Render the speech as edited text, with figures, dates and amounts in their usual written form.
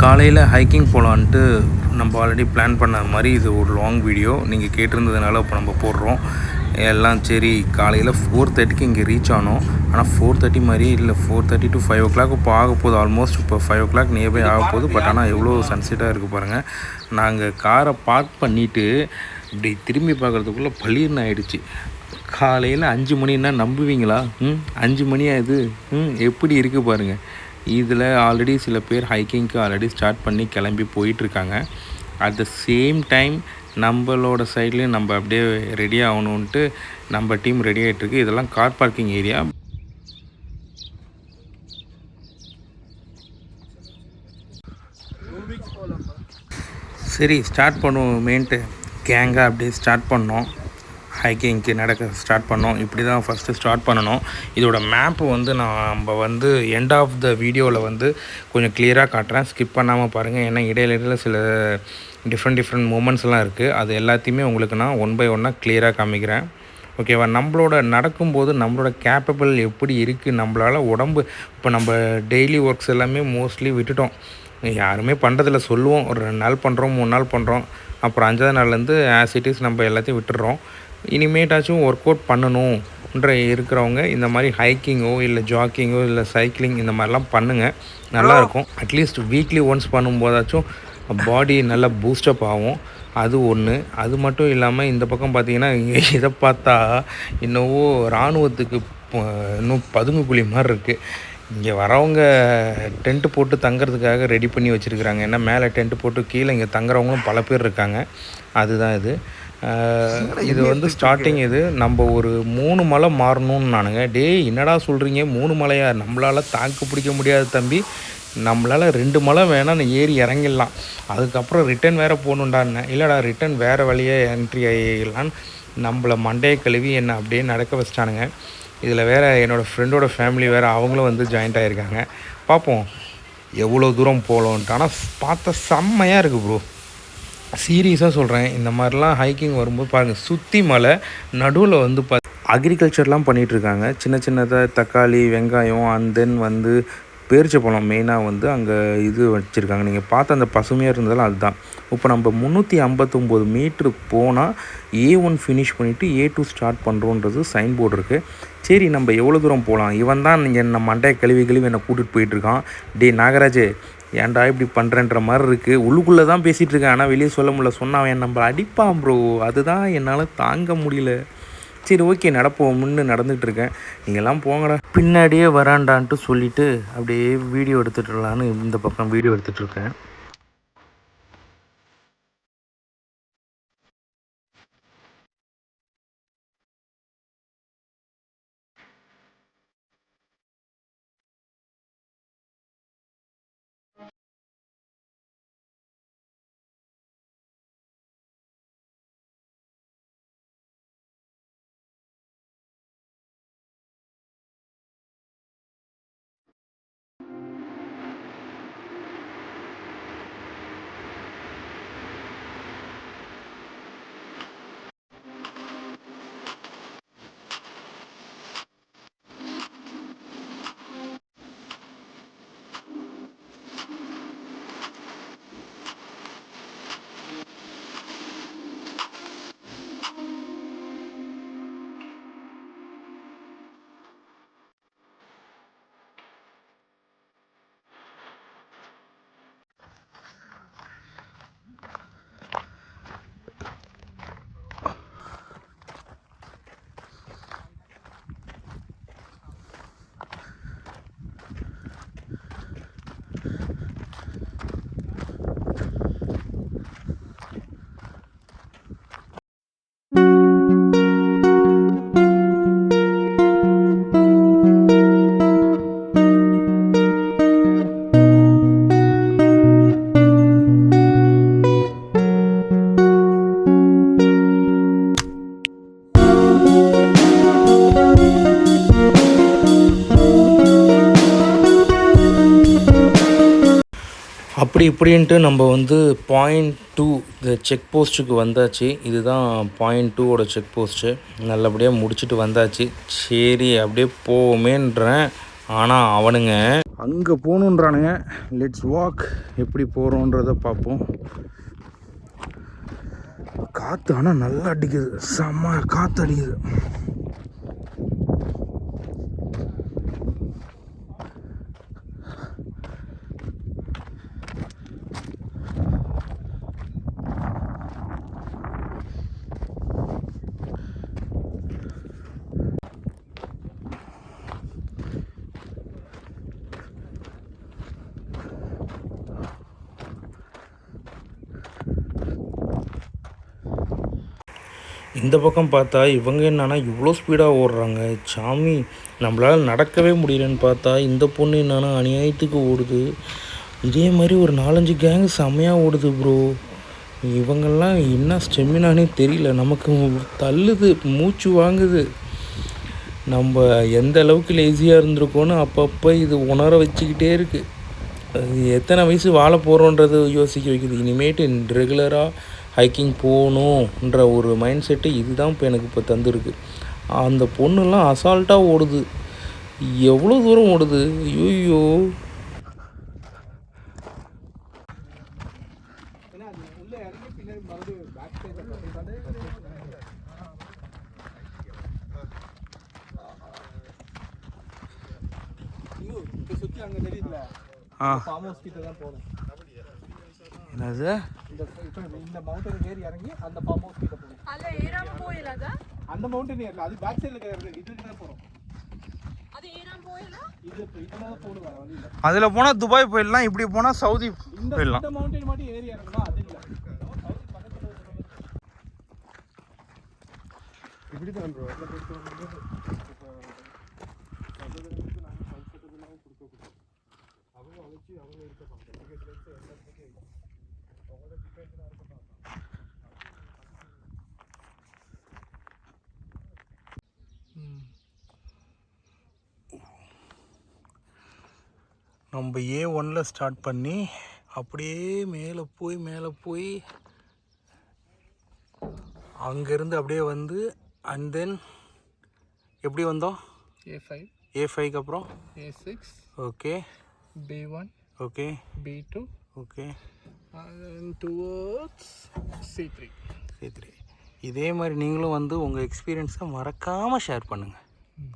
காலையில் ஹைக்கிங் போகலான்ட்டு நம்ம ஆல்ரெடி பிளான் பண்ண மாதிரி இது ஒரு லாங் வீடியோ நீங்கள் கேட்டிருந்ததுனால இப்போ நம்ம போடுறோம். எல்லாம் சரி காலையில் 4:30க்கு இங்கே ரீச் ஆனோம். ஆனால் 4:30 மாதிரி இல்லை, 4:30 to 5 o'clock இப்போ ஆக போகுது. ஆல்மோஸ்ட் இப்போ 5 o'clock நியர்பை ஆக போகுது. பட் ஆனால் எவ்வளோ சன்செட்டாக இருக்குது பாருங்கள். நாங்கள் காரை பார்க் பண்ணிவிட்டு இப்படி திரும்பி பார்க்குறதுக்குள்ளே பளீர்னு ஆகிடுச்சு. காலையில் 5 மணின்னா நம்புவீங்களா? 5 மணியா இது? எப்படி இருக்குது பாருங்கள். இதில் ஆல்ரெடி சில பேர் ஹைக்கிங்க்கு ஆல்ரெடி ஸ்டார்ட் பண்ணி கிளம்பி போயிட்டுருக்காங்க. அட் த சேம் டைம் நம்மளோட சைட்லேயும் நம்ம அப்படியே ரெடி ஆகணுன்ட்டு நம்ம டீம் ரெடி ஆகிட்டுருக்கு. இதெல்லாம் கார் பார்க்கிங் ஏரியா. சரி ஸ்டார்ட் பண்ணுவோமேன்ட்டு கேங்காக அப்படியே ஸ்டார்ட் பண்ணோம். ஹைக்கிங்க்கு நடக்க ஸ்டார்ட் பண்ணோம். இப்படி தான் ஃபஸ்ட்டு ஸ்டார்ட் பண்ணணும். இதோட மேப்பு வந்து நம்ம வந்து எண்ட் ஆஃப் த வீடியோவில் கொஞ்சம் கிளியராக காட்டுறேன். ஸ்கிப் பண்ணாமல் பாருங்கள். ஏன்னா இடையில சில டிஃப்ரெண்ட் மூமெண்ட்ஸ்லாம் இருக்குது. அது எல்லாத்தையுமே உங்களுக்கு நான் ஒன் பை ஒன்னாக கிளியராக காமிக்கிறேன். ஓகேவா? நம்மளோட நடக்கும்போது நம்மளோட கேப்பபிள் எப்படி இருக்குது, நம்மளால் உடம்பு இப்போ நம்ம டெய்லி ஒர்க்ஸ் எல்லாமே மோஸ்ட்லி விட்டுட்டோம். யாருமே பண்ணுறதில்ல. சொல்லுவோம் ஒரு 2 நாள் பண்ணுறோம், 3 நாள் பண்ணுறோம், அப்புறம் 5ஆவது நாள்லேருந்து ஆஸ் இட் இஸ் நம்ம எல்லாத்தையும் விட்டுடுறோம். இனிமேட்டாச்சும் ஒர்க் அவுட் பண்ணணுன்ற இருக்கிறவங்க இந்த மாதிரி ஹைக்கிங்கோ இல்லை ஜாக்கிங்கோ இல்லை சைக்கிளிங் இந்த மாதிரிலாம் பண்ணுங்கள். நல்லாயிருக்கும். அட்லீஸ்ட் வீக்லி ஒன்ஸ் பண்ணும்போதாச்சும் பாடி நல்லா பூஸ்டப் ஆகும். அது ஒன்று. அது மட்டும் இல்லாமல் இந்த பக்கம் பார்த்திங்கன்னா இதை பார்த்தா இன்னவோ இராணுவத்துக்கு இன்னும் பதுங்கு குழி மாதிரி இருக்குது. இங்கே வரவங்க டென்ட்டு போட்டு தங்குறதுக்காக ரெடி பண்ணி வச்சுருக்குறாங்க. ஏன்னா மேலே டென்ட்டு போட்டு கீழே இங்கே தங்குறவங்களும் பல பேர் இருக்காங்க. அதுதான் இது ஸ்டார்டிங். இது நம்ம ஒரு 3 மலை மாறணும்னு நானுங்க. என்னடா சொல்கிறீங்க 3 மலையா? நம்மளால் தாக்கு பிடிக்க முடியாது தம்பி. நம்மளால் 2 மலை வேணால் ஏறி இறங்கிடலாம். அதுக்கப்புறம் ரிட்டன் வேறு போகணுண்டான்னு. இல்லைடா ரிட்டன் வேறு வழியே என்ட்ரி ஆகிடலான்னு நம்மளை மண்டையை கழுவி என்னை அப்படியே நடக்க வச்சிட்டானுங்க. இதில் வேறு என்னோடய ஃப்ரெண்டோட ஃபேமிலி வேறு அவங்களும் ஜாயிண்ட் ஆகியிருக்காங்க. பார்ப்போம் எவ்வளோ தூரம் போகலான்ட்டு. ஆனால் பார்த்தா செம்மையாக இருக்குது ப்ரோ. சீரியஸாக சொல்கிறேன். இந்த மாதிரிலாம் ஹைக்கிங் வரும்போது பாருங்கள், சுற்றி மலை நடுவில் அக்ரிகல்ச்சர்லாம் பண்ணிகிட்ருக்காங்க. சின்னதாக தக்காளி, வெங்காயம், அண்ட் தென் பேரிச்சப்பழம் மெயினாக அங்கே வச்சுருக்காங்க. நீங்கள் பார்த்த அந்த பசுமையாக இருந்ததெல்லாம் அதுதான். இப்போ நம்ம 359 மீட்ரு போனால் A1 ஃபினிஷ் பண்ணிவிட்டு A2 ஸ்டார்ட் பண்ணுறோன்றது சைன் போர்டு இருக்குது. சரி நம்ம எவ்வளோ தூரம் போகலாம்? இவன் தான் என்னை மண்டையை கழுவி என்னை கூட்டிகிட்டு போயிட்டுருக்கான். நாகராஜே ஏன்டா இப்படி பண்ணுறேன்ற மாதிரி இருக்குது. உள்ளுக்குள்ளே தான் பேசிகிட்டு இருக்கேன், ஆனால் வெளியே சொல்ல முடியல. சொன்னால் அவன் நம்மளை அடிப்பான் ப்ரோ. அதுதான் என்னால் தாங்க முடியல. சரி ஓகே நடப்போம். நடந்துகிட்ருக்கேன். நீங்கள்லாம் போங்கடா பின்னாடியே வராண்டான்ட்டு சொல்லிவிட்டு அப்படியே வீடியோ எடுத்துகிட்டுலான்னு இந்த பக்கம் வீடியோ எடுத்துகிட்ருக்கேன். அப்படி இப்படின்ட்டு நம்ம பாயிண்ட் 2 இந்த செக் போஸ்ட்டுக்கு வந்தாச்சு. இதுதான் பாயிண்ட் 2ஓட செக் போஸ்ட்டு. நல்லபடியாக முடிச்சுட்டு வந்தாச்சு. சரி அப்படியே போவோமேன்றேன். ஆனால் அவனுங்க அங்கே போகணுன்றானுங்க. Let's walk. எப்படி போகிறோன்றதை பார்ப்போம். காற்று ஆனால் நல்லா அடிக்குது, செம்ம காற்று அடிக்குது. இந்த பக்கம் பார்த்தா இவங்க என்னன்னா இவ்வளோ ஸ்பீடாக ஓடுறாங்க. சாமி, நம்மளால் நடக்கவே முடியலன்னு பார்த்தா இந்த பொண்ணு என்னன்னா அநியாயத்துக்கு ஓடுது. இதே மாதிரி ஒரு 4-5 கேங்கு செம்மையாக ஓடுது ப்ரோ. இவங்கெல்லாம் என்ன ஸ்டெமினானே தெரியல. நமக்கு தள்ளுது, மூச்சு வாங்குது. நம்ம எந்த அளவுக்கு லேசியாக இருந்திருக்கோன்னு அப்பப்போ இது உணர வச்சுக்கிட்டே இருக்குது. எத்தனை வயசு வாழ போகிறோன்றது யோசிக்க வைக்குது. இனிமேட்டு ரெகுலராக ஹைக்கிங் போகணுன்ற ஒரு மைண்ட் செட்டு இதுதான் இப்போ எனக்கு இப்போ தந்துருக்கு. அந்த பொண்ணுலாம் அசால்ட்டாக ஓடுது. எவ்வளோ தூரம் ஓடுது, ஐயோ. என்னது இந்த மவுண்டன் ஏறி இறங்கி அந்த ஃபார்ம் ஹவுஸ் கிட்ட போறோம். அல்ல ஏறாம போயிலாத அந்த மவுண்டன் ஏறல, அது பேக் சைடுல இருக்கிறது. இதுக்கு தான் போறோம். அது ஏறாம போயில இதுல போடுவாங்க வழியில. அதுல போனா துபாய் போயிடலாம், இப்படி போனா சவுதி போயிடலாம். இந்த மவுண்டன் மட்டும் ஏறி இறங்கணும். அது இல்ல, சவுதி பக்கத்துல இப்படி தான் ப்ரோ. நம்ம A1 ஸ்டார்ட் பண்ணி அப்படியே மேலே போய் அங்கேருந்து அப்படியே வந்து அண்ட் தென் எப்படி வந்தோம்? A5 அப்புறம் A6, okay, B1, okay, B2, okay, and towards C3. இதே மாதிரி நீங்களும் வந்து உங்கள் எக்ஸ்பீரியன்ஸை மறக்காமல் ஷேர் பண்ணுங்கள்.